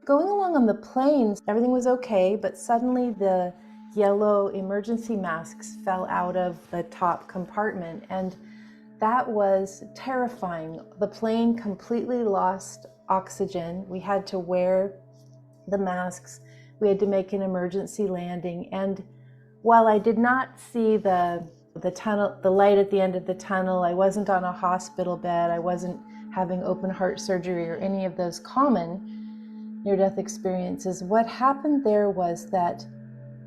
Going along on the planes, everything was okay, but suddenly the yellow emergency masks fell out of the top compartment, and that was terrifying. The plane completely lost oxygen. We had to wear the masks. We had to make an emergency landing, and while I did not see the tunnel, the light at the end of the tunnel, I wasn't on a hospital bed, I wasn't having open heart surgery or any of those common near-death experiences. What happened there was that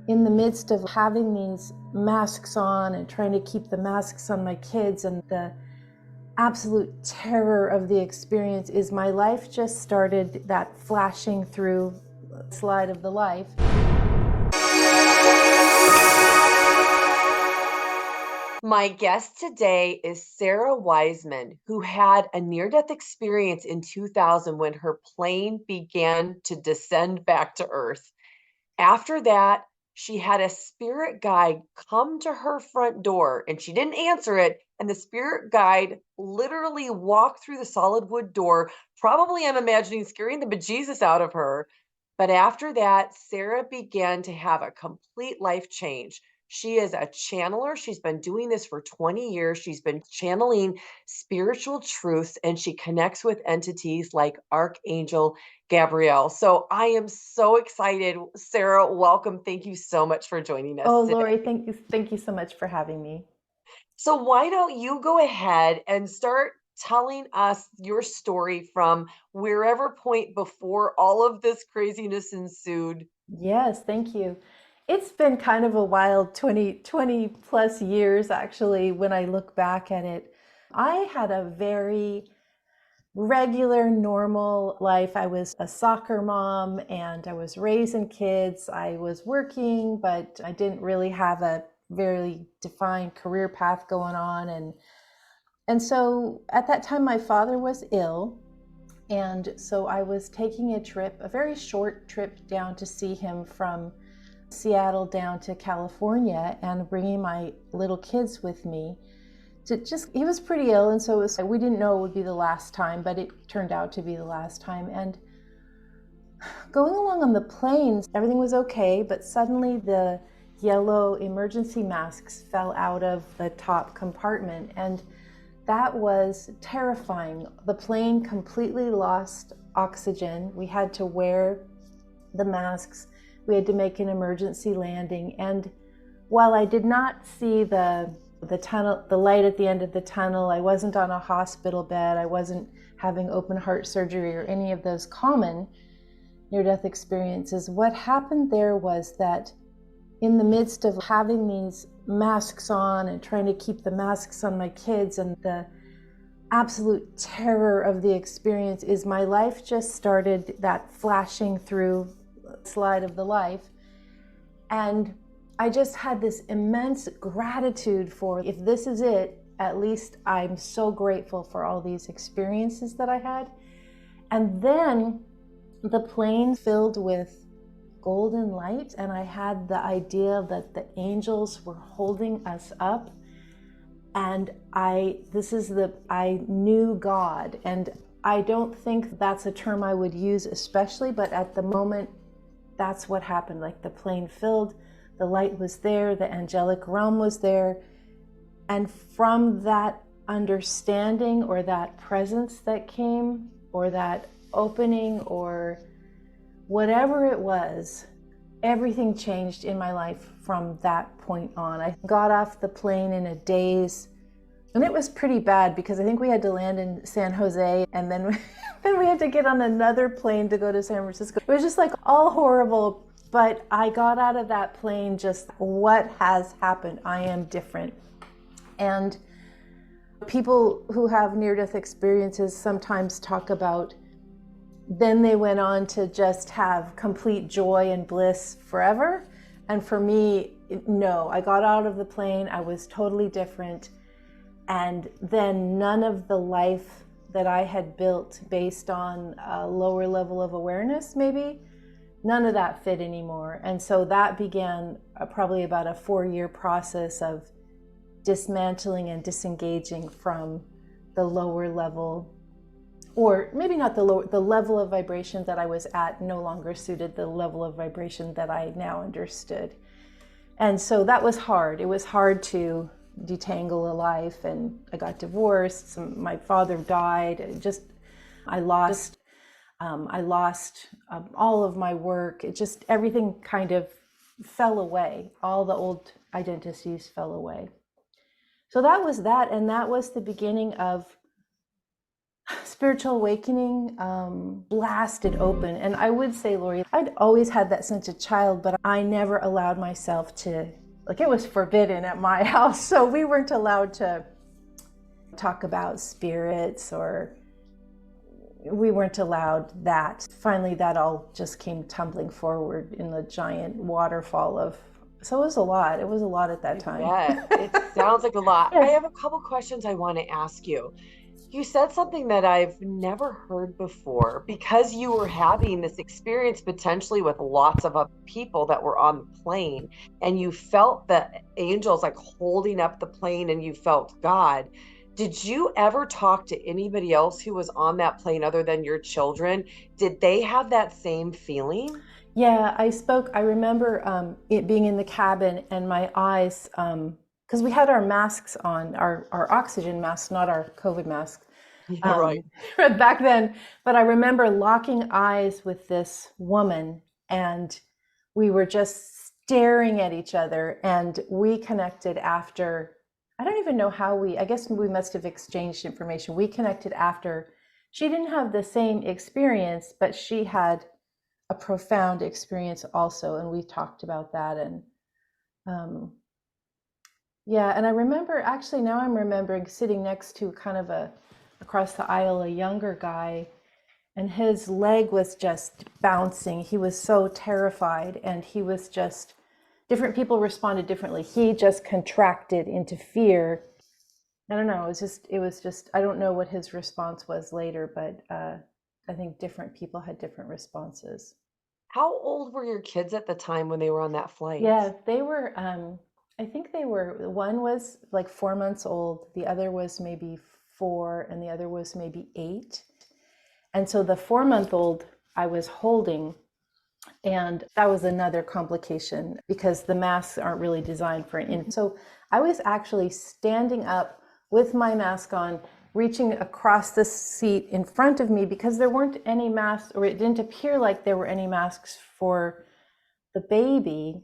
in the midst of having these masks on and trying to keep the masks on my kids, and the absolute terror of the experience, is my life just started that flashing through slide of the life. My guest today is Sara Wiseman, who had a near-death experience in 2000 when her plane began to descend back to Earth. After that, she had a spirit guide come to her front door, and she didn't answer it, and the spirit guide literally walked through the solid wood door, probably, I'm imagining, scaring the bejesus out of her. But after that, Sara began to have a complete life change. She is a channeler. She's been doing this for 20 years. She's been channeling spiritual truths, and she connects with entities like Archangel Gabriel. So I am so excited. Sara, welcome. Thank you so much for joining us Oh, today. Lori, thank you so much for having me. So why don't you go ahead and start telling us your story from wherever point before all of this craziness ensued? Yes, thank you. It's been kind of a wild 20 plus years, actually, when I look back at it. I had a very regular, normal life. I was a soccer mom and I was raising kids. I was working, but I didn't really have a very defined career path going on. And so at that time, my father was ill. And so I was taking a trip, a very short trip down to see him from Seattle down to California, and bringing my little kids with me. He was pretty ill, and so we didn't know it would be the last time, but it turned out to be the last time. And going along on the planes, everything was okay, but suddenly the yellow emergency masks fell out of the top compartment, and that was terrifying. The plane completely lost oxygen. We had to wear the masks. We had to make an emergency landing. And while I did not see the tunnel, the light at the end of the tunnel, I wasn't on a hospital bed, I wasn't having open heart surgery or any of those common near-death experiences. What happened there was that in the midst of having these masks on and trying to keep the masks on my kids, and the absolute terror of the experience, is my life just started that flashing through slide of the life. And I just had this immense gratitude for, if this is it, at least I'm so grateful for all these experiences that I had. And then the plane filled with golden light, and I had the idea that the angels were holding us up, and I knew God. And I don't think that's a term I would use especially, but at the moment, that's what happened. Like, the plane filled, the light was there, the angelic realm was there, and from that understanding, or that presence that came, or that opening, or whatever it was, everything changed in my life from that point on. I got off the plane in a daze, and it was pretty bad because I think we had to land in San Jose, and then we had to get on another plane to go to San Francisco. It was just like all horrible, but I got out of that plane just, what has happened? I am different. And people who have near-death experiences sometimes talk about, then they went on to just have complete joy and bliss forever. And for me, no, I got out of the plane, I was totally different. And then none of the life that I had built based on a lower level of awareness, maybe, none of that fit anymore. And so that began probably about a 4-year process of dismantling and disengaging from the lower level or maybe not the lower, the level of vibration that I was at no longer suited the level of vibration that I now understood. And so that was hard. It was hard to detangle a life, and I got divorced. My father died. I lost, I lost all of my work. It just, everything kind of fell away. All the old identities fell away. So that was that, and that was the beginning of spiritual awakening, blasted open. And I would say, Lori, I'd always had that sense of child, but I never allowed myself to, like, it was forbidden at my house. So we weren't allowed to talk about spirits, or we weren't allowed that. Finally, that all just came tumbling forward in the giant waterfall of, so it was a lot. It was a lot at that time. Yeah, it sounds like a lot. Yeah. I have a couple questions I want to ask you. You said something that I've never heard before, because you were having this experience potentially with lots of other people that were on the plane, and you felt the angels like holding up the plane, and you felt God. Did you ever talk to anybody else who was on that plane other than your children? Did they have that same feeling? Yeah, I remember it being in the cabin, and my eyes, because we had our masks on, our oxygen masks, not our COVID masks, Yeah, right. back then. But I remember locking eyes with this woman, and we were just staring at each other, and we connected after. I don't even know how I guess we must have exchanged information. We connected after. She didn't have the same experience, but she had a profound experience also, and we talked about that. And yeah, and I remember, actually now I'm remembering sitting next to kind of across the aisle, a younger guy, and his leg was just bouncing. He was so terrified, and he was just, different people responded differently. He just contracted into fear. I don't know, it was just I don't know what his response was later, but I think different people had different responses. How old were your kids at the time when they were on that flight? Yeah, they were, I think they were, one was like 4 months old, the other was maybe 4, and the other was maybe 8. And so the 4 month old I was holding, and that was another complication because the masks aren't really designed for an infant. So I was actually standing up with my mask on, reaching across the seat in front of me, because there weren't any masks, or it didn't appear like there were any masks for the baby.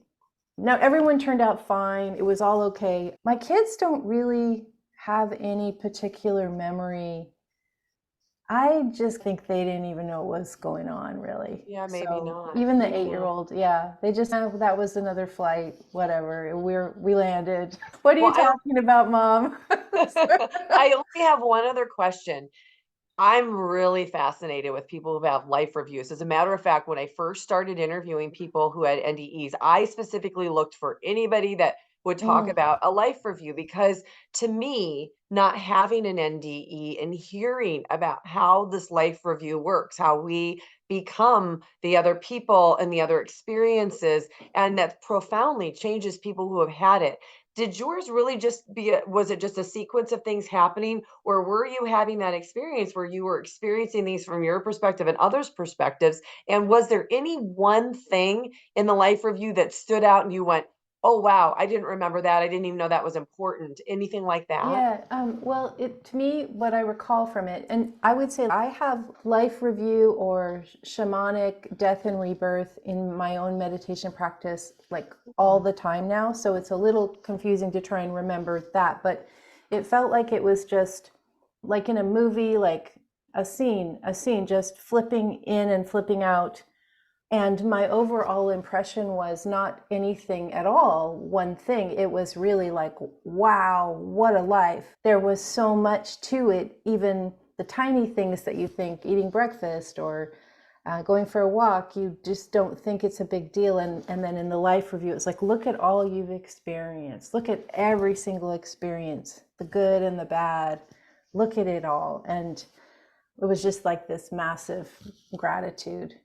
Now, everyone turned out fine. It was all okay. My kids don't really have any particular memory. I just think they didn't even know what was going on, really. Yeah, maybe So not. even the Maybe not. 8-year-old, yeah, they just know that was another flight, whatever. We landed. What are you Well, talking about, Mom? I only have one other question. I'm really fascinated with people who have life reviews. As a matter of fact, when I first started interviewing people who had NDEs, I specifically looked for anybody that would talk Mm, about a life review, because to me, not having an NDE and hearing about how this life review works, how we become the other people and the other experiences, and that profoundly changes people who have had it. Did yours really just was it just a sequence of things happening, or were you having that experience where you were experiencing these from your perspective and others' perspectives? And was there any one thing in the life review that stood out and you went, oh, wow, I didn't remember that. I didn't even know that was important. Anything like that? yeah, well, to me, what I recall from it, and I would say I have life review or shamanic death and rebirth in my own meditation practice like all the time now. So it's a little confusing to try and remember that, but it felt like it was just like in a movie, like a scene just flipping in and flipping out. And my overall impression was not anything at all, one thing. It was really like, wow, what a life. There was so much to it, even the tiny things that you think, eating breakfast or going for a walk, you just don't think it's a big deal. And then in the life review, it's like, look at all you've experienced. Look at every single experience, the good and the bad. Look at it all. And it was just like this massive gratitude.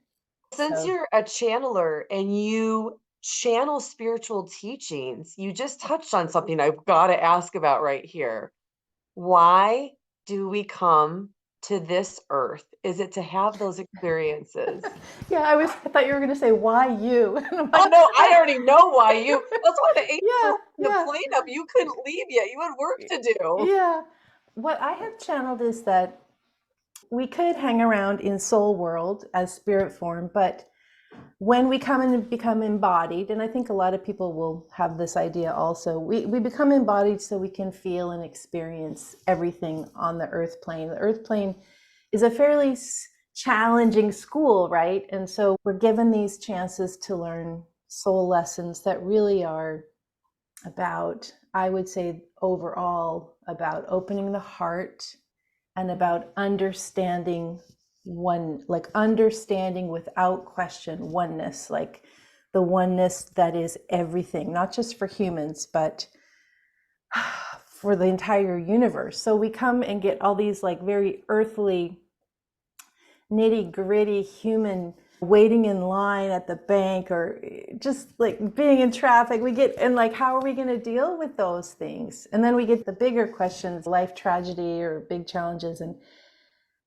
Since So you're a channeler and you channel spiritual teachings, you just touched on something I've got to ask about right here. Why do we come to this earth? Is it to have those experiences? Yeah, I thought you were going to say, why you? And I'm Oh like, no, I already know why you. That's why the angels yeah, were putting the yeah, plane up. You couldn't leave yet. You had work to do. yeah. What I have channeled is that we could hang around in soul world as spirit form, but when we come and become embodied, and I think a lot of people will have this idea also, we become embodied so we can feel and experience everything on the earth plane. The earth plane is a fairly challenging school, right? And so we're given these chances to learn soul lessons that really are about, I would say, overall, about opening the heart and about understanding like understanding without question oneness, like the oneness that is everything, not just for humans, but for the entire universe. So we come and get all these like very earthly, nitty gritty human waiting in line at the bank or just like being in traffic. We get, and like, how are we going to deal with those things? And then we get the bigger questions, life tragedy or big challenges. And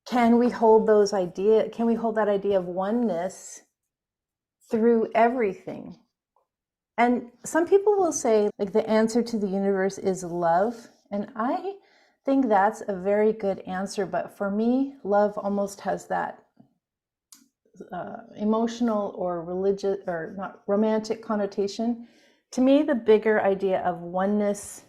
can we hold that idea of oneness through everything? And some people will say, like, the answer to the universe is love. And I think that's a very good answer. But for me, love almost has that emotional or religious or not romantic connotation. To me, the bigger idea of oneness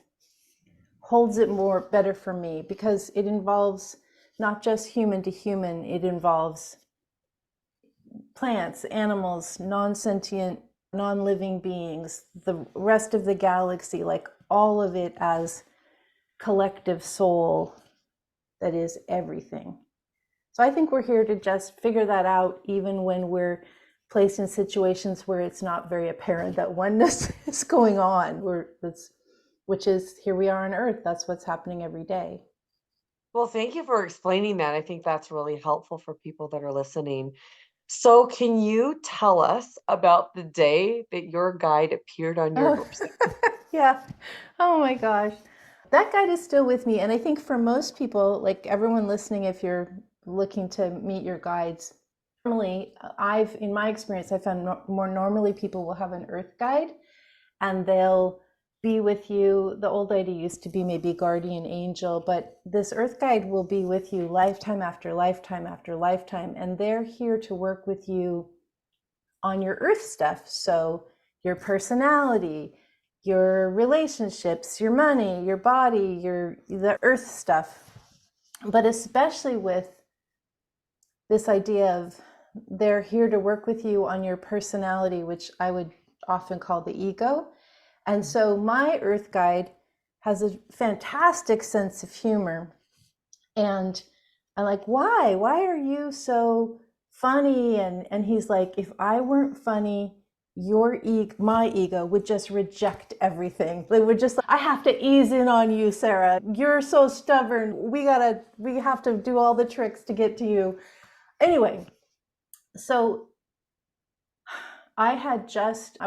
holds it more better for me because it involves not just human to human, it involves plants, animals, non-sentient, non-living beings, the rest of the galaxy, like all of it as collective soul that is everything. So I think we're here to just figure that out, even when we're placed in situations where it's not very apparent that oneness is going on. Which is, here we are on Earth. That's what's happening every day. Well, thank you for explaining that. I think that's really helpful for people that are listening. So, can you tell us about the day that your guide appeared on your Oh, doorstep? yeah. Oh my gosh. That guide is still with me. And I think for most people, like everyone listening, if you're looking to meet your guides, normally, in my experience, I found more normally people will have an earth guide and they'll be with you. The old idea used to be maybe guardian angel, but this earth guide will be with you lifetime after lifetime after lifetime. And they're here to work with you on your earth stuff. So your personality, your relationships, your money, your body, the earth stuff. But especially with this idea of they're here to work with you on your personality, which I would often call the ego. And so my earth guide has a fantastic sense of humor. And I'm like, why? Why are you so funny? And he's like, if I weren't funny, my ego would just reject everything. They would just, I have to ease in on you, Sarah. You're so stubborn. We have to do all the tricks to get to you. Anyway, so I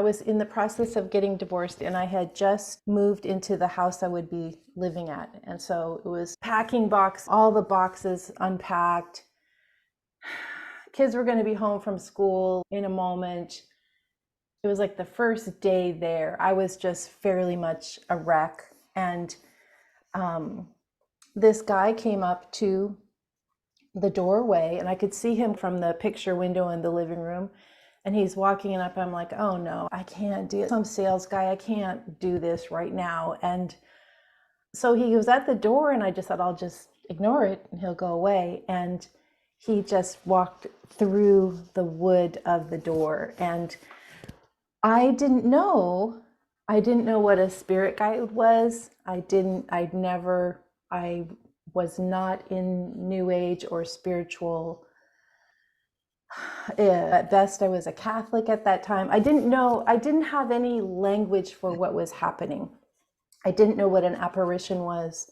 was in the process of getting divorced and I had just moved into the house I would be living at. And so it was all the boxes unpacked. Kids were going to be home from school in a moment. It was like the first day there. I was just fairly much a wreck. And this guy came up to the doorway and I could see him from the picture window in the living room. And he's walking up. I'm like, oh no, I can't do it. Some sales guy, I can't do this right now. And so he was at the door and I just thought I'll just ignore it and he'll go away. And he just walked through the wood of the door. And I didn't know what a spirit guide was. I was not in New Age or spiritual. At best, I was a Catholic at that time. I didn't have any language for what was happening. I didn't know what an apparition was.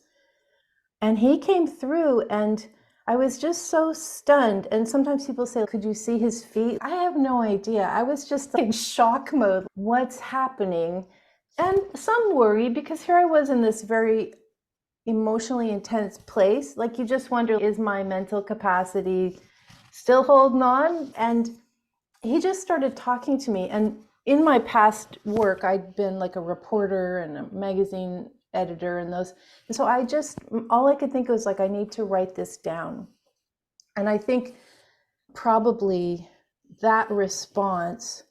And he came through and I was just so stunned. And sometimes people say, could you see his feet? I have no idea. I was just in shock mode. What's happening? And some worry because here I was in this very, emotionally intense place. Like you just wonder, is my mental capacity still holding on? And he just started talking to me. And in my past work, I'd been like a reporter and a magazine editor and those. And so all I could think was like, I need to write this down. And I think probably that response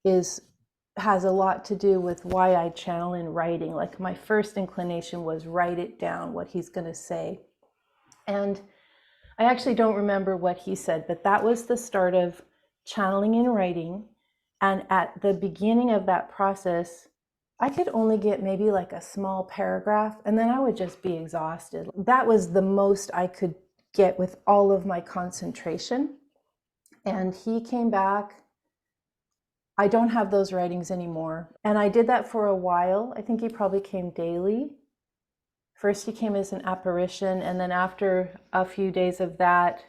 has a lot to do with why I channel in writing. Like my first inclination was write it down, what he's going to say. And I actually don't remember what he said, but that was the start of channeling in writing. And at the beginning of that process, I could only get maybe like a small paragraph, and then I would just be exhausted. That was the most I could get with all of my concentration. And he came back. I don't have those writings anymore. And I did that for a while. I think he probably came daily. First he came as an apparition, and then after a few days of that,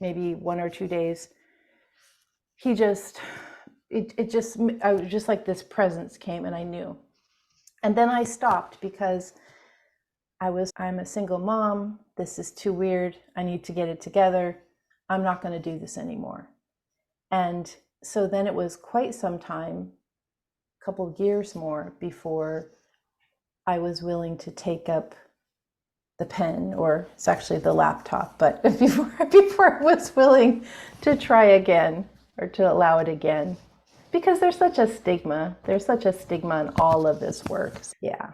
maybe 1 or 2 days, I was just like this presence came and I knew. And then I stopped because I'm a single mom. This is too weird. I need to get it together. I'm not going to do this anymore. And so then it was quite some time, a couple of years more, before I was willing to take up the pen, or it's actually the laptop, but before I was willing to try again or to allow it again. Because there's such a stigma. There's such a stigma in all of this work. Yeah.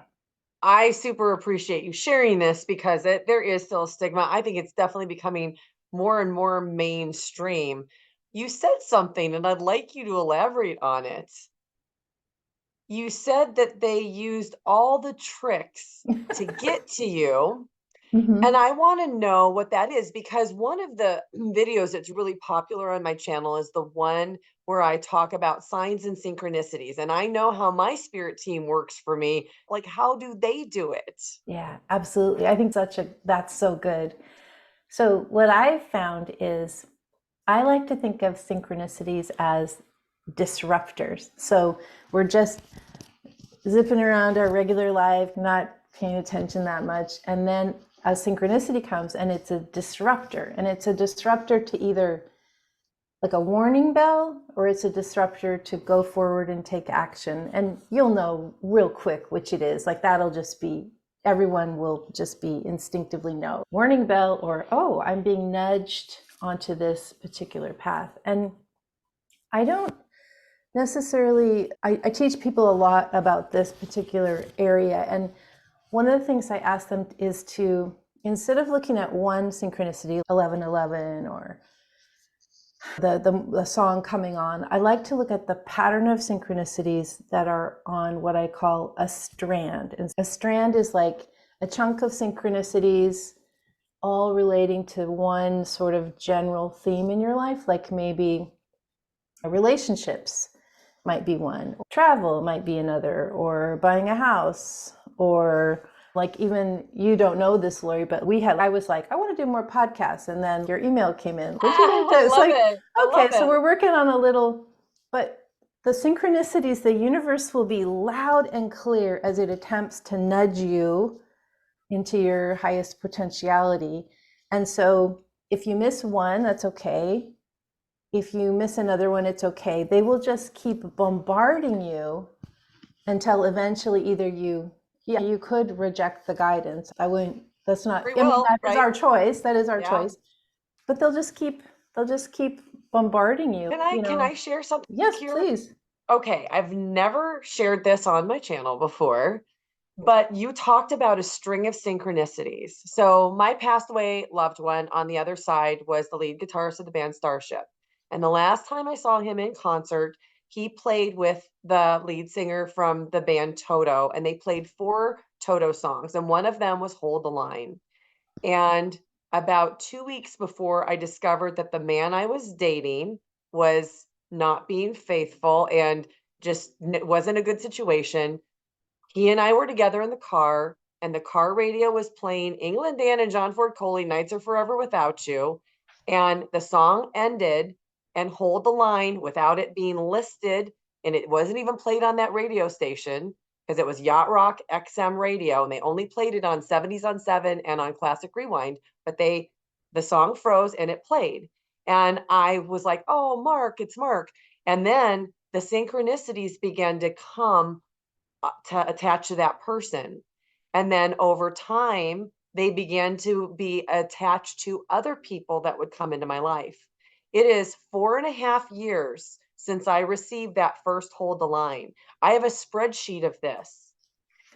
I super appreciate you sharing this because there is still a stigma. I think it's definitely becoming more and more mainstream. You said something, and I'd like you to elaborate on it. You said that they used all the tricks to get to you. Mm-hmm. And I want to know what that is, because one of the videos that's really popular on my channel is the one where I talk about signs and synchronicities. And I know how my spirit team works for me. Like, how do they do it? Yeah, absolutely. I think that's so good. So what I've found is I like to think of synchronicities as disruptors. So we're just zipping around our regular life, not paying attention that much. And then a synchronicity comes and it's a disruptor. And it's a disruptor to either like a warning bell, or it's a disruptor to go forward and take action. And you'll know real quick which it is. Like that'll just be, everyone will just be instinctively know. Warning bell, or, oh, I'm being nudged onto this particular path. And I don't necessarily, I teach people a lot about this particular area. And one of the things I ask them is to, instead of looking at one synchronicity, 1111, or the song coming on, I like to look at the pattern of synchronicities that are on what I call a strand. And a strand is like a chunk of synchronicities all relating to one sort of general theme in your life, like maybe relationships might be one, travel might be another, or buying a house, or like, even you don't know this, Lori, but I was like, I want to do more podcasts. And then your email came in. Would you like to? I It's love like, it. I okay, love so it. we're working on a little, but the synchronicities, the universe will be loud and clear as it attempts to nudge you into your highest potentiality. And so if you miss one, that's okay. If you miss another one, it's okay. They will just keep bombarding you until eventually either you could reject the guidance. I wouldn't, that's not, Free I mean, will, that is right? our choice. That is our Yeah. choice. But they'll just keep bombarding you, Can I share something Yes, here? please. Okay, I've never shared this on my channel before, but you talked about a string of synchronicities. So my passed away loved one on the other side was the lead guitarist of the band Starship. And the last time I saw him in concert, he played with the lead singer from the band Toto, and they played 4 Toto songs, and one of them was Hold the Line. And about 2 weeks before I discovered that the man I was dating was not being faithful and just wasn't a good situation, he and I were together in the car, and the car radio was playing England Dan and John Ford Coley, Nights Are Forever Without You. And the song ended, and Hold the Line, without it being listed, and it wasn't even played on that radio station, because it was Yacht Rock XM radio, and they only played it on 70s on 7 and on Classic Rewind, but the song froze and it played. And I was like, "Oh, Mark, it's Mark." And then the synchronicities began to come to attach to that person. And then over time, they began to be attached to other people that would come into my life. It is 4.5 years since I received that first hold the line. I have a spreadsheet of this.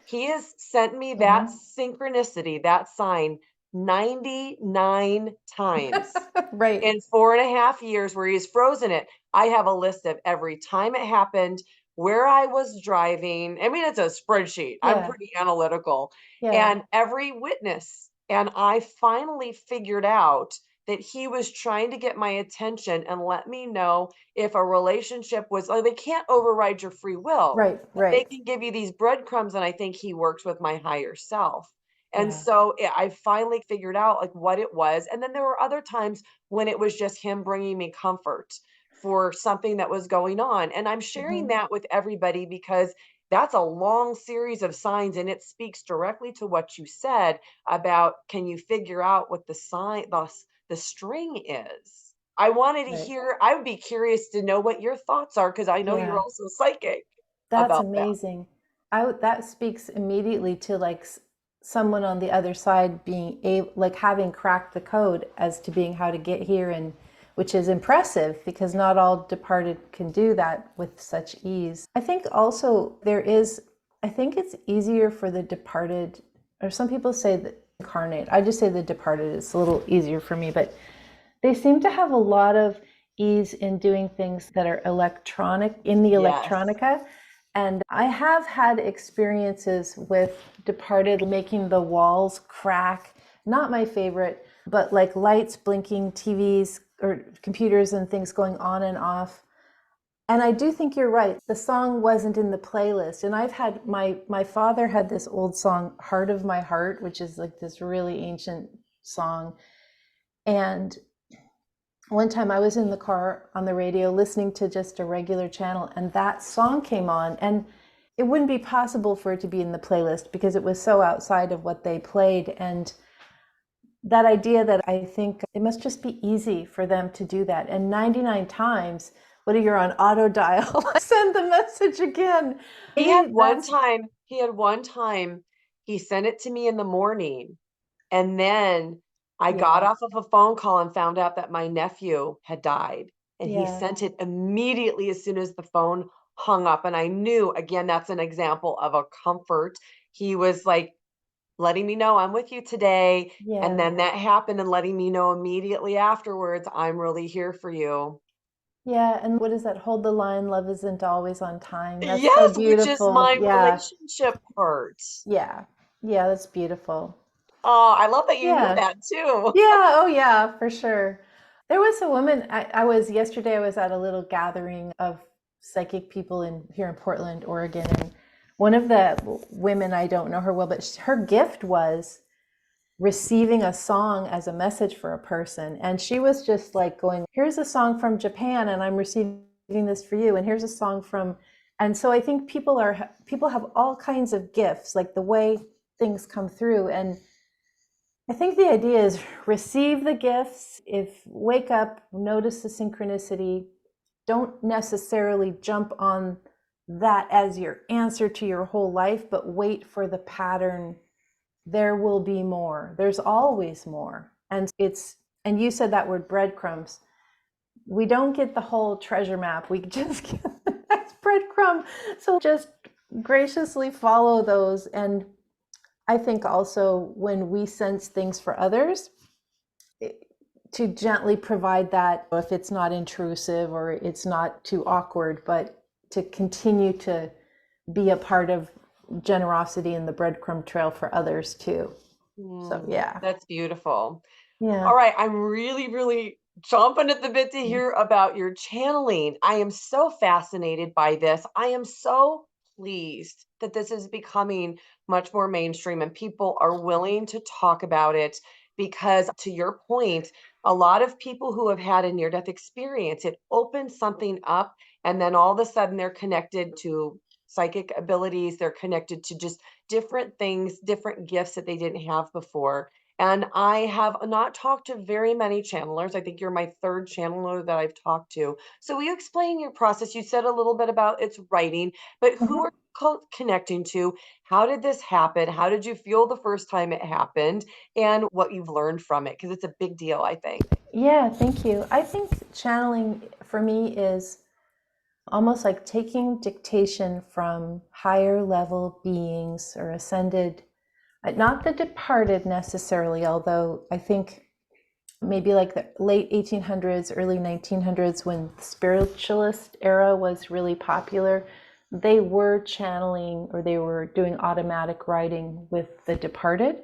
He has sent me that Mhm. synchronicity, that sign, 99 times Right. in 4.5 years where he's frozen it. I have a list of every time it happened, where I was driving. I mean, it's a spreadsheet. I'm Yeah. pretty analytical, Yeah. and every witness. And I finally figured out that he was trying to get my attention and let me know if a relationship was like, they can't override your free will, Right. but they Right. can give you these breadcrumbs. And I think he works with my higher self. And Yeah. so I finally figured out like what it was. And then there were other times when it was just him bringing me comfort for something that was going on. And I'm sharing Mhm. that with everybody because that's a long series of signs, and it speaks directly to what you said about, can you figure out what the string is? I wanted to Right. hear, I would be curious to know what your thoughts are because I know you're Yeah. also psychic That's about that. amazing. That speaks immediately to like someone on the other side being able, like having cracked the code as to being how to get here, and which is impressive because not all departed can do that with such ease. I think also I think it's easier for the departed, or some people say that incarnate. I just say the departed. It's a little easier for me, but they seem to have a lot of ease in doing things that are electronic in the Yes. electronica. And I have had experiences with departed making the walls crack. Not my favorite, but like lights blinking, TVs or computers and things going on and off. And I do think you're right. The song wasn't in the playlist. And I've had my father had this old song, Heart of My Heart, which is like this really ancient song. And one time I was in the car on the radio listening to just a regular channel, and that song came on, and it wouldn't be possible for it to be in the playlist because it was so outside of what they played. And that idea that I think it must just be easy for them to do that. And 99 times, whether you're on auto dial, send the message again. Maybe that's, He had one time he sent it to me in the morning. And then I got yeah, off of a phone call and found out that my nephew had died. And he yeah, sent it immediately as soon as the phone hung up. And I knew, again, that's an example of a comfort. He was like letting me know, "I'm with you today." And yeah. then that happened, and letting me know immediately afterwards, "I'm really here for you." Yeah, and what is that? Hold the line, love isn't always on time. That's so Yes, which is beautiful. my Yeah, relationship part. yeah, yeah, that's beautiful. Oh, I love that you knew Yeah. that too. Yeah, oh yeah, for sure. There was a woman, I was yesterday, I was at a little gathering of psychic people in here in Portland, Oregon, and one of the women, I don't know her well, but her gift was receiving a song as a message for a person. And she was just like going, here's a song from Japan, and I'm receiving this for you. And here's a song from, and so I think people have all kinds of gifts, like the way things come through. And I think the idea is receive the gifts. If wake up, notice the synchronicity. Don't necessarily jump on that as your answer to your whole life, but wait for the pattern. There will be more. There's always more. And you said that word breadcrumbs. We don't get the whole treasure map. We just get the next breadcrumb. So just graciously follow those. And I think also when we sense things for others, to gently provide that if it's not intrusive or it's not too awkward, but to continue to be a part of generosity in the breadcrumb trail for others too. So yeah, That's beautiful. yeah, All right, I'm really, really chomping at the bit to hear about your channeling. I am so fascinated by this. I am so pleased that this is becoming much more mainstream and people are willing to talk about it because, to your point, a lot of people who have had a near death experience, it opens something up, and then all of a sudden they're connected to psychic abilities. They're connected to just different things, different gifts that they didn't have before. And I have not talked to very many channelers. I think you're my third channeler that I've talked to. So, will you explain your process? You said a little bit about its writing, but who Mhm. are you connecting to? How did this happen? How did you feel the first time it happened? And what you've learned from it? Because it's a big deal, I think. Yeah, thank you. I think channeling for me is almost like taking dictation from higher level beings or ascended, not the departed necessarily, although I think maybe like the late 1800s, early 1900s, when the spiritualist era was really popular, they were channeling or they were doing automatic writing with the departed.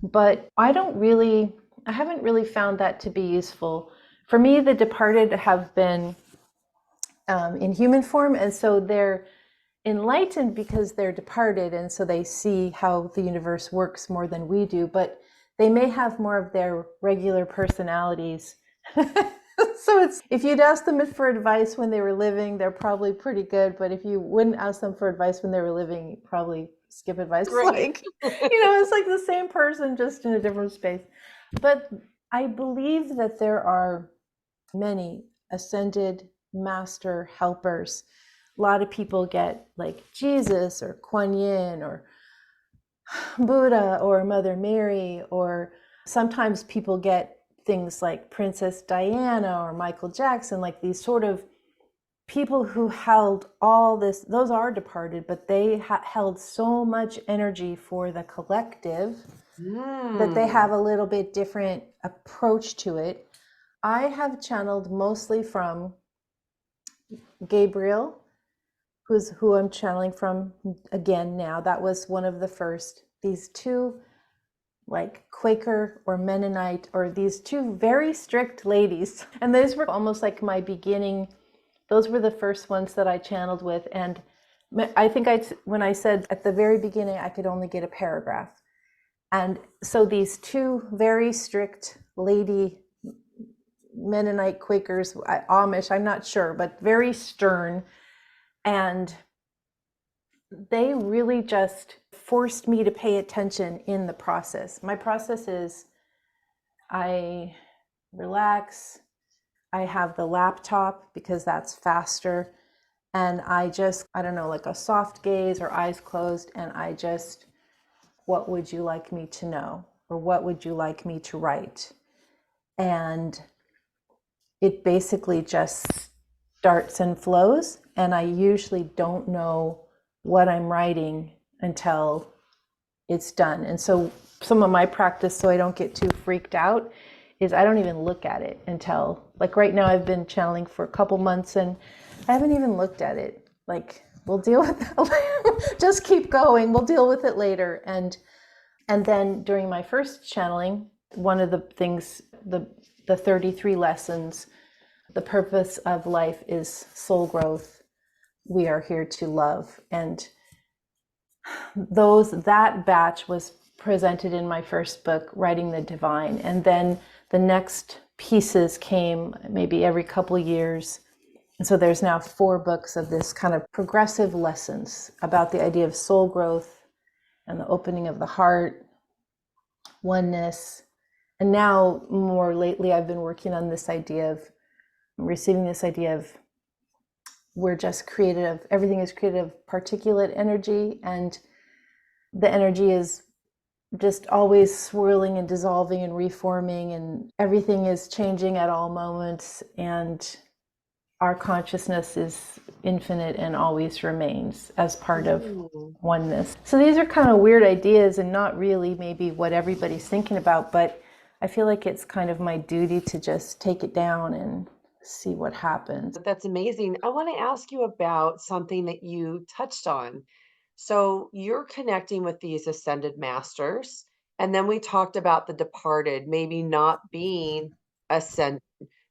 But I haven't really found that to be useful. For me, the departed have been in human form, and so they're enlightened because they're departed, and so they see how the universe works more than we do, but they may have more of their regular personalities. So it's, if you'd ask them for advice when they were living, they're probably pretty good, but if you wouldn't ask them for advice when they were living, you'd probably skip advice. Right. Like, it's like the same person just in a different space. But I believe that there are many ascended master helpers. A lot of people get like Jesus or Kuan Yin or Buddha or Mother Mary, or sometimes people get things like Princess Diana or Michael Jackson, like these sort of people who held all this. Those are departed, but they held so much energy for the collective that they have Mm. a little bit different approach to it. I have channeled mostly from Gabriel, who I'm channeling from again now. That was one of the first. These two, like Quaker or Mennonite, or these two very strict ladies. And those were almost like my beginning. Those were the first ones that I channeled with. And I think when I said at the very beginning, I could only get a paragraph. And so these two very strict lady Mennonite Quakers, Amish, I'm not sure, but very stern. And they really just forced me to pay attention in the process. My process is I relax, I have the laptop because that's faster, and I don't know, like a soft gaze or eyes closed, and what would you like me to know? Or what would you like me to write? And it basically just starts and flows, and I usually don't know what I'm writing until it's done. And so some of my practice, so I don't get too freaked out, is I don't even look at it until, like right now I've been channeling for a couple months and I haven't even looked at it. Like, we'll deal with that later. Just keep going, we'll deal with it later. And then during my first channeling, one of the things, the 33 lessons, the purpose of life is soul growth. We are here to love. And that batch was presented in my first book, Writing the Divine. And then the next pieces came maybe every couple years. And so there's now 4 books of this kind of progressive lessons about the idea of soul growth and the opening of the heart, oneness. And now more lately, I've been working on this idea of receiving this idea of we're just created of, everything is created of particulate energy, and the energy is just always swirling and dissolving and reforming, and everything is changing at all moments, and our consciousness is infinite and always remains as part of Mm. oneness. So these are kind of weird ideas and not really maybe what everybody's thinking about, but I feel like it's kind of my duty to just take it down and see what happens. That's amazing. I want to ask you about something that you touched on. So you're connecting with these ascended masters, and then we talked about the departed maybe not being ascended.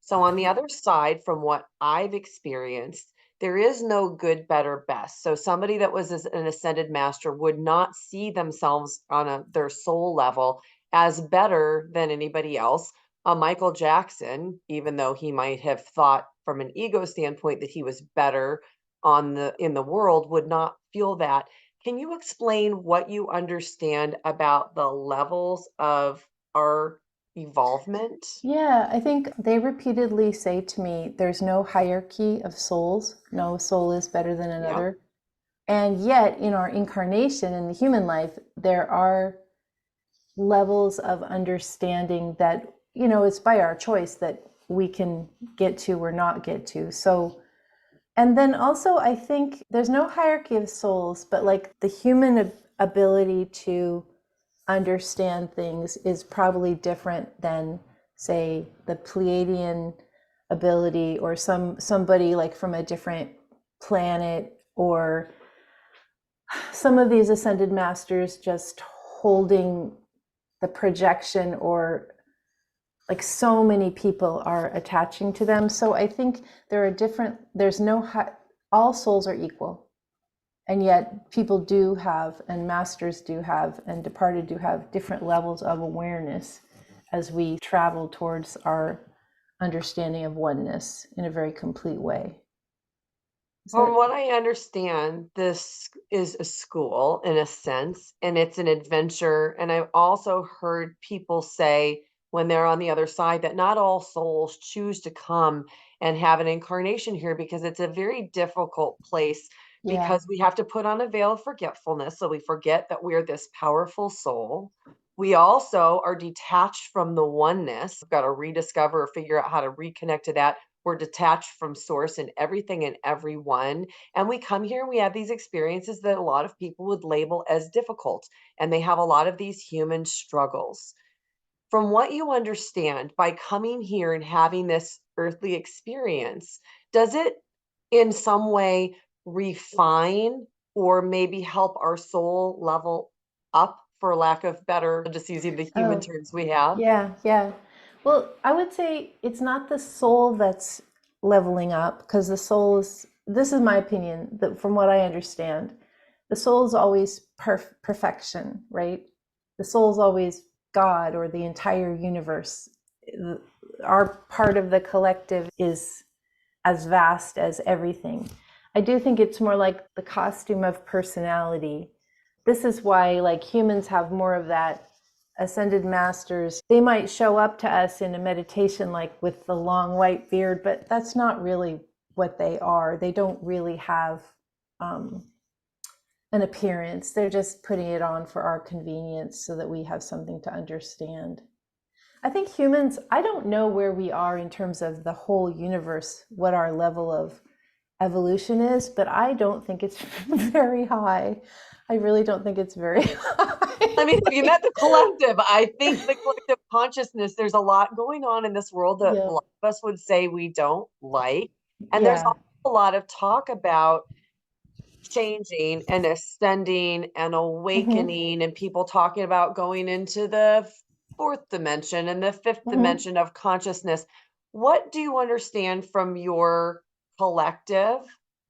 So on the other side, from what I've experienced, there is no good, better, best. So somebody that was an ascended master would not see themselves on their soul level as better than anybody else. Michael Jackson, even though he might have thought from an ego standpoint that he was better in the world would not feel that. Can you explain what you understand about the levels of our evolvement? Yeah, I think they repeatedly say to me, there's no hierarchy of souls. No soul is better than Yeah. another. And yet, in our incarnation in the human life, there are levels of understanding that, it's by our choice that we can get to or not get to. So, and then also, I think there's no hierarchy of souls, but like the human ability to understand things is probably different than, say, the Pleiadian ability, or somebody like from a different planet, or some of these ascended masters just holding the projection, or like so many people are attaching to them. So I think there's no, all souls are equal. And yet people do have, and masters do have, and departed do have different levels of awareness as we travel towards our understanding of oneness in a very complete way. From So, what I understand, this is a school in a sense, and it's an adventure. And I've also heard people say when they're on the other side that not all souls choose to come and have an incarnation here because it's a very difficult place yeah. because we have to put on a veil of forgetfulness. So we forget that we're this powerful soul. We also are detached from the oneness. We've got to rediscover or figure out how to reconnect to that. We're detached from source and everything and everyone. And we come here and we have these experiences that a lot of people would label as difficult. And they have a lot of these human struggles. From what you understand, by coming here and having this earthly experience, does it in some way refine or maybe help our soul level up, for lack of better, just using the human Oh, terms we have? yeah, yeah. Well, I would say it's not the soul that's leveling up, because the soul is, this is my opinion, that from what I understand, the soul is always perfection, right? The soul is always God or the entire universe. Our part of the collective is as vast as everything. I do think it's more like the costume of personality. This is why, like, humans have more of that. Ascended masters, they might show up to us in a meditation like with the long white beard, but that's not really what they are. They don't really have um, an appearance. They're just putting it on for our convenience so that we have something to understand. I think humans, I don't know where we are in terms of the whole universe, what our level of evolution is, but I don't think it's very high. I really don't think it's very I mean, high. have you met the collective? I think the collective consciousness, there's a lot going on in this world that a Yeah. lot of us would say we don't like. And there's Yeah. also a lot of talk about changing and ascending and Hmm. awakening, and people talking about going into the fourth dimension and the fifth Hmm. dimension of consciousness. What do you understand from your collective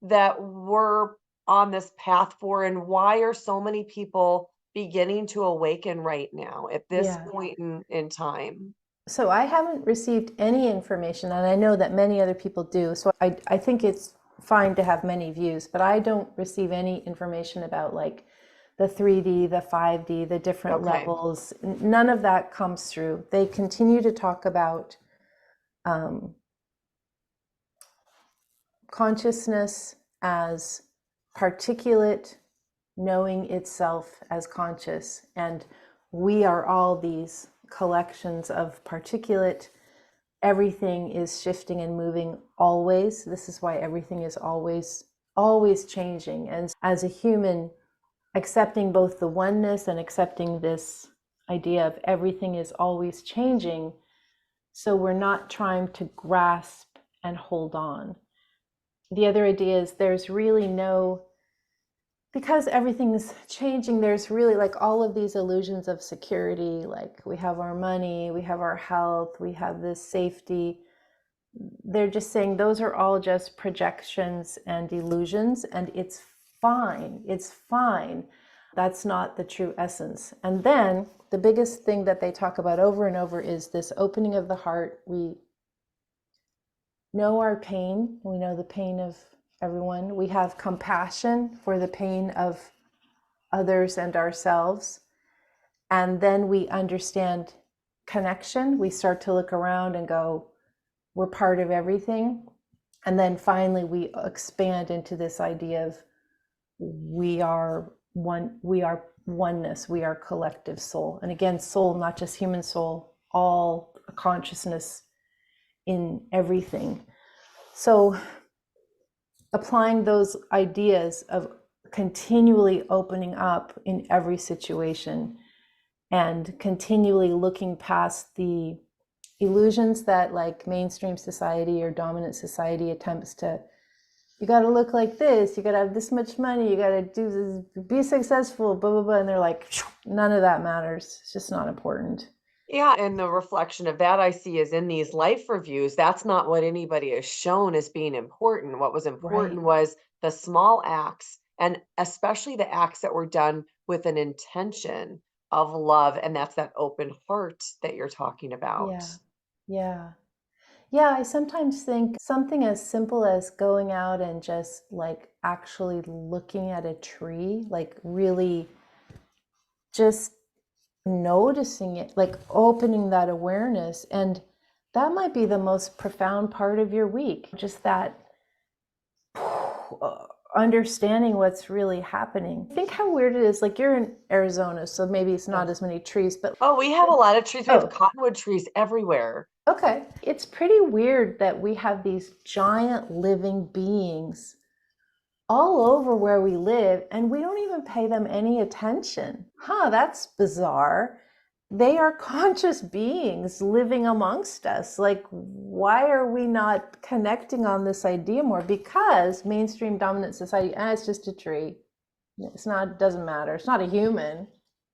that we're on this path for, and why are so many people beginning to awaken right now at this Yeah. point in time? So I haven't received any information, and I know that many other people do. So I think it's fine to have many views, but I don't receive any information about like the 3D, the 5D, the different Okay. levels. None of that comes through. They continue to talk about um, consciousness as particulate knowing itself as conscious. And we are all these collections of particulate. Everything is shifting and moving always. This is why everything is always changing. And as a human, accepting both the oneness and accepting this idea of everything is always changing, so we're not trying to grasp and hold on. The other idea is there's really no, because everything's changing, there's really like all of these illusions of security. Like we have our money, we have our health, we have this safety. They're just saying those are all just projections and illusions, and it's fine. It's fine. That's not the true essence. And then the biggest thing that they talk about over and over is this opening of the heart. We know our pain. We know the pain of everyone. We have compassion for the pain of others and ourselves. And then we understand connection. We start to look around and go, we're part of everything. And then finally we expand into this idea of we are one, we are oneness, we are collective soul. And again, soul, not just human soul, all consciousness in everything. So applying those ideas of continually opening up in every situation and continually looking past the illusions that like mainstream society or dominant society attempts to, you got to look like this, you got to have this much money, you got to do this, be successful, blah, blah, blah. And they're like, none of that matters. It's just not important. Yeah, and the reflection of that I see is in these life reviews. That's not what anybody has shown as being important. What was important Right. was the small acts, and especially the acts that were done with an intention of love. And that's that open heart that you're talking about. Yeah. Yeah. Yeah. I sometimes think something as simple as going out and just like actually looking at a tree, like really just noticing it, like opening that awareness. And that might be the most profound part of your week. Just that understanding what's really happening. Think how weird it is. Like you're in Arizona, so maybe it's not as many trees, but Oh, we have a lot of trees. We have oh, cottonwood trees everywhere. okay. It's pretty weird that we have these giant living beings all over where we live and we don't even pay them any attention. That's bizarre. They are conscious beings living amongst us. Like, why are we not connecting on this idea more? Because mainstream dominant society, it's just a tree. It's not, doesn't matter. It's not a human,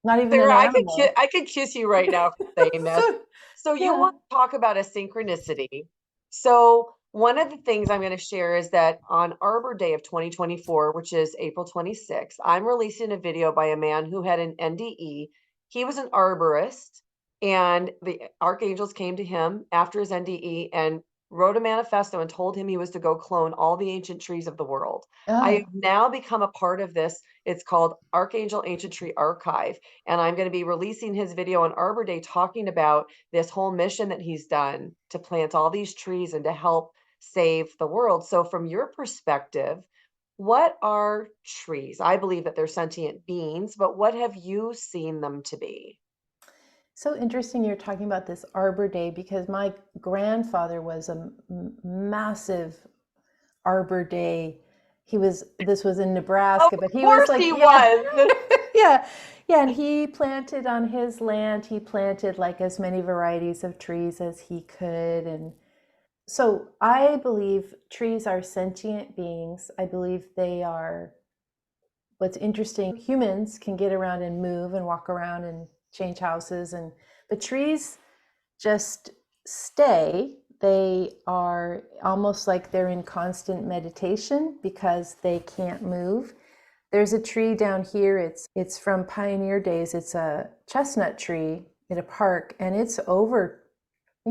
not even an Sarah, animal. I could kiss you right now for saying this. So, So you yeah. want to talk about a synchronicity. So one of the things I'm going to share is that on Arbor Day of 2024, which is April 26th, I'm releasing a video by a man who had an NDE. He was an arborist, and the archangels came to him after his NDE and wrote a manifesto and told him he was to go clone all the ancient trees of the world. I have Oh, now become a part of this. It's called Archangel Ancient Tree Archive. And I'm going to be releasing his video on Arbor Day talking about this whole mission that he's done to plant all these trees and to help save the world. So from your perspective, what are trees? I believe that they're sentient beings, but what have you seen them to be? so interesting you're talking about this Arbor Day because my grandfather was a massive Arbor Day. This was in Of Nebraska, but he was course like, he yeah, was. yeah, yeah. And he planted on his land, he planted like as many varieties of trees as he could. And so I believe trees are sentient beings. I believe they are, what's interesting, humans can get around and move and walk around and change houses, but trees just stay. They are almost like they're in constant meditation because they can't move. There's a tree down here. It's from pioneer days. It's a chestnut tree in a park, and I think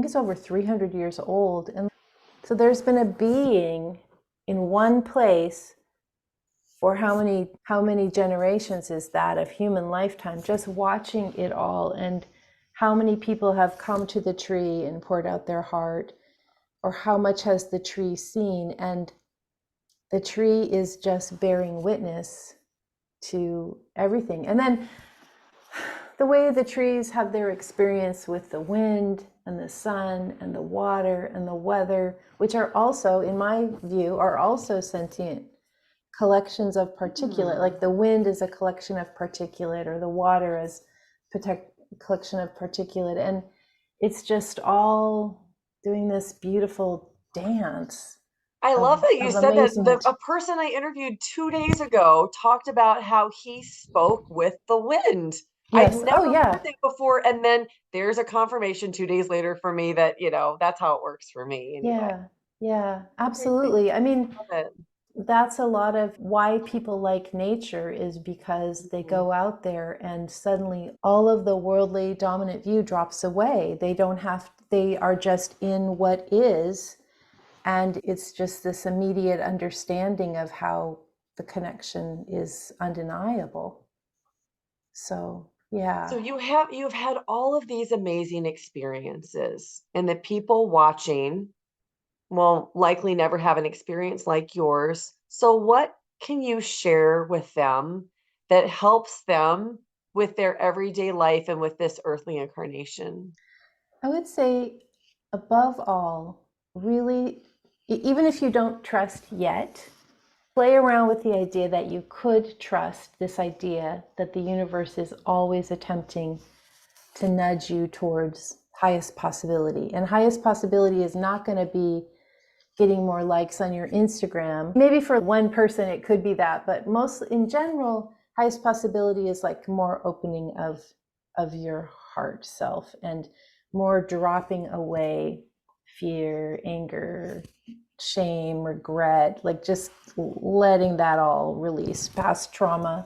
it's over 300 years old. And so there's been a being in one place for how many generations is that of human lifetime, just watching it all. And how many people have come to the tree and poured out their heart, or how much has the tree seen? And the tree is just bearing witness to everything. And then the way the trees have their experience with the wind and the sun and the water and the weather, which are also, in my view, are also sentient collections of particulate. Like the wind is a collection of particulate, or the water is a collection of particulate. And it's just all doing this beautiful dance I love that you of said that. amazement. A person I interviewed 2 days ago talked about how he spoke with the wind. I'd Yes. Oh, never yeah. heard that before. And then there's a confirmation 2 days later for me that, that's how it works for me anyway. Yeah. Yeah. I think Absolutely. I mean, of it. that's a lot of why people like nature, is because they Mhm. go out there and suddenly all of the worldly dominant view drops away. They don't have, they are just in what is, And it's just this immediate understanding of how the connection is undeniable. So, yeah. So you've had all of these amazing experiences, and the people watching will likely never have an experience like yours. So what can you share with them that helps them with their everyday life and with this earthly incarnation? I would say, above all, really, even if you don't trust yet, play around with the idea that you could trust this idea that the universe is always attempting to nudge you towards highest possibility. And highest possibility is not going to be getting more likes on your Instagram. Maybe for one person it could be that, but most in general, highest possibility is like more opening of your heart self and more dropping away fear, anger, shame, regret, like just letting that all release, past trauma.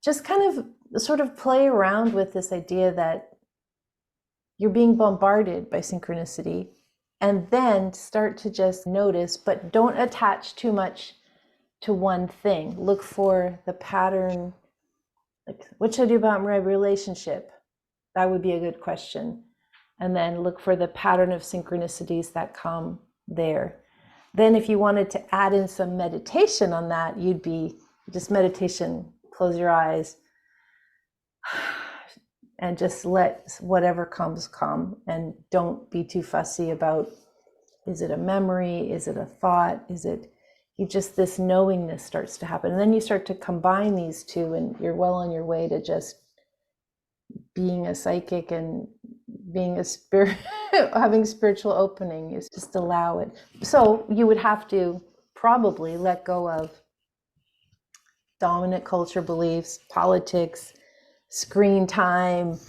Just kind of sort of play around with this idea that you're being bombarded by synchronicity, and then start to just notice, but don't attach too much to one thing. Look for the pattern. Like, what should I do about my relationship? That would be a good question. And then look for the pattern of synchronicities that come there. Then if you wanted to add in some meditation on that, you'd be just meditation, close your eyes, and just let whatever comes come, and don't be too fussy about, is it a memory, is it a thought, is it, you just, this knowingness starts to happen, and then you start to combine these two, and you're well on your way to just being a psychic and being a spirit, having spiritual opening. Is just allow it. So you would have to probably let go of dominant culture beliefs, politics, screen time,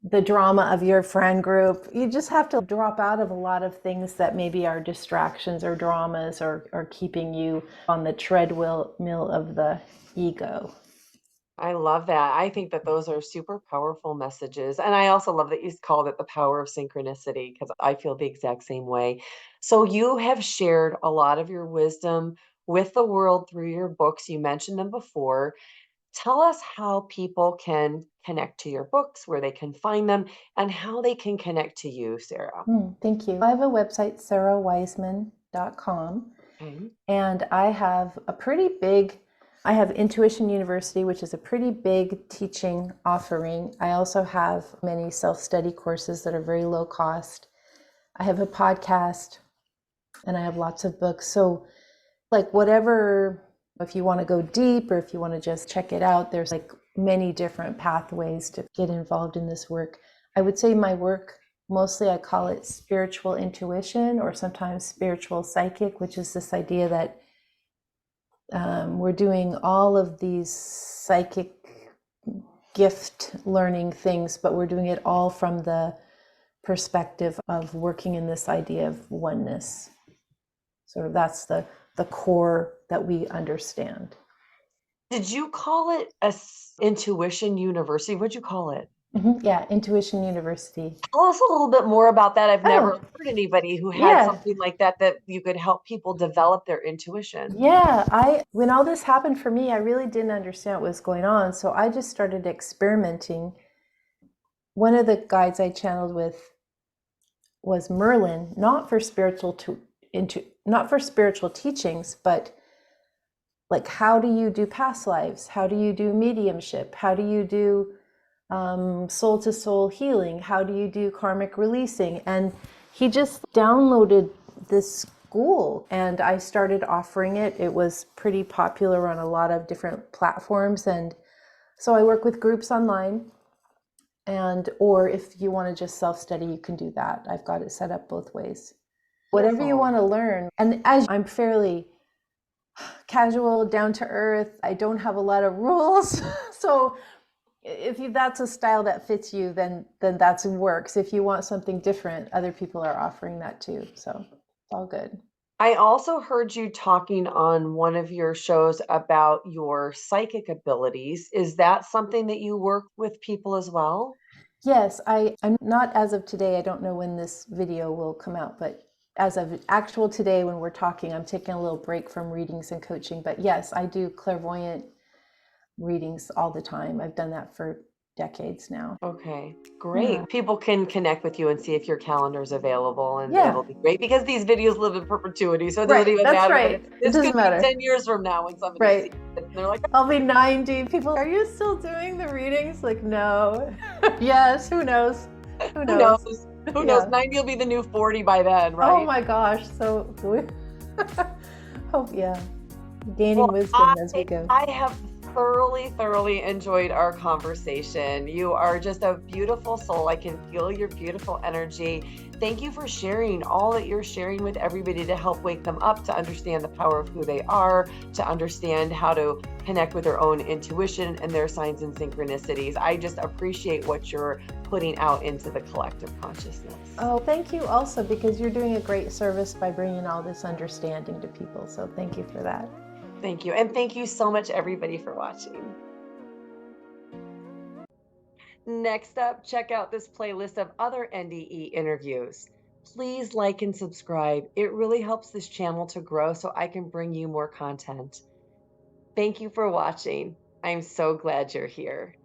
the drama of your friend group. You just have to drop out of a lot of things that maybe are distractions or dramas, or keeping you on the treadmill of the ego. I love that. I think that those are super powerful messages. And I also love that you called it the power of synchronicity, because I feel the exact same way. So you have shared a lot of your wisdom with the world through your books. You mentioned them before. Tell us how people can connect to your books, where they can find them, and how they can connect to you, Sara. Thank you. I have a website, sarawiseman.com, Okay. and I have Intuition University, which is a pretty big teaching offering. I also have many self-study courses that are very low cost. I have a podcast, and I have lots of books. So like whatever, if you want to go deep or if you want to just check it out, there's like many different pathways to get involved in this work. I would say my work, mostly I call it spiritual intuition, or sometimes spiritual psychic, which is this idea that we're doing all of these psychic gift learning things, but we're doing it all from the perspective of working in this idea of oneness. So that's the core that we understand. Did you call it Intuition University? What'd you call it? Yeah, Intuition University. Tell us a little bit more about that. I've never Oh, heard anybody who had yeah. something like that, that you could help people develop their intuition. Yeah, when all this happened for me, I really didn't understand what was going on. So I just started experimenting. One of the guides I channeled with was Merlin, not for spiritual teachings, but like, how do you do past lives? How do you do mediumship? How do you do soul to soul healing? How do you do karmic releasing? And he just downloaded this school, and I started offering it. It was pretty popular on a lot of different platforms. And so I work with groups online, or if you want to just self-study, you can do that. I've got it set up both ways. Whatever you want to learn. And as I'm fairly casual, down to earth, I don't have a lot of rules. So if that's a style that fits you, then that works. If you want something different, other people are offering that too. So it's all good. I also heard you talking on one of your shows about your psychic abilities. Is that something that you work with people as well? Yes, I'm not, as of today, I don't know when this video will come out, but as of actual today when we're talking, I'm taking a little break from readings and coaching. But yes, I do clairvoyant readings all the time. I've done that for decades now. Okay, Yeah. great. People can connect with you and see if your calendar is available, and Yeah. it'll be great because these videos live in perpetuity. So it doesn't Right. even That's matter. right. It This could doesn't be matter. 10 years from now when somebody sees Right. it and they're like, I'll be 90. People, are you still doing the readings? Like, no. Yes. Who knows? Who who knows? knows? Who knows? Yeah. 90 will be the new 40 by then, Oh right? my gosh. So, hope, yeah. Gaining Well, wisdom as we go. I have thoroughly enjoyed our conversation. You are just a beautiful soul. I can feel your beautiful energy. Thank you for sharing all that you're sharing with everybody to help wake them up, to understand the power of who they are, to understand how to connect with their own intuition and their signs and synchronicities. I just appreciate what you're putting out into the collective consciousness. Oh, thank you also, because you're doing a great service by bringing all this understanding to people. So thank you for that. Thank you. And thank you so much, everybody, for watching. Next up, check out this playlist of other NDE interviews. Please like and subscribe. It really helps this channel to grow so I can bring you more content. Thank you for watching. I'm so glad you're here.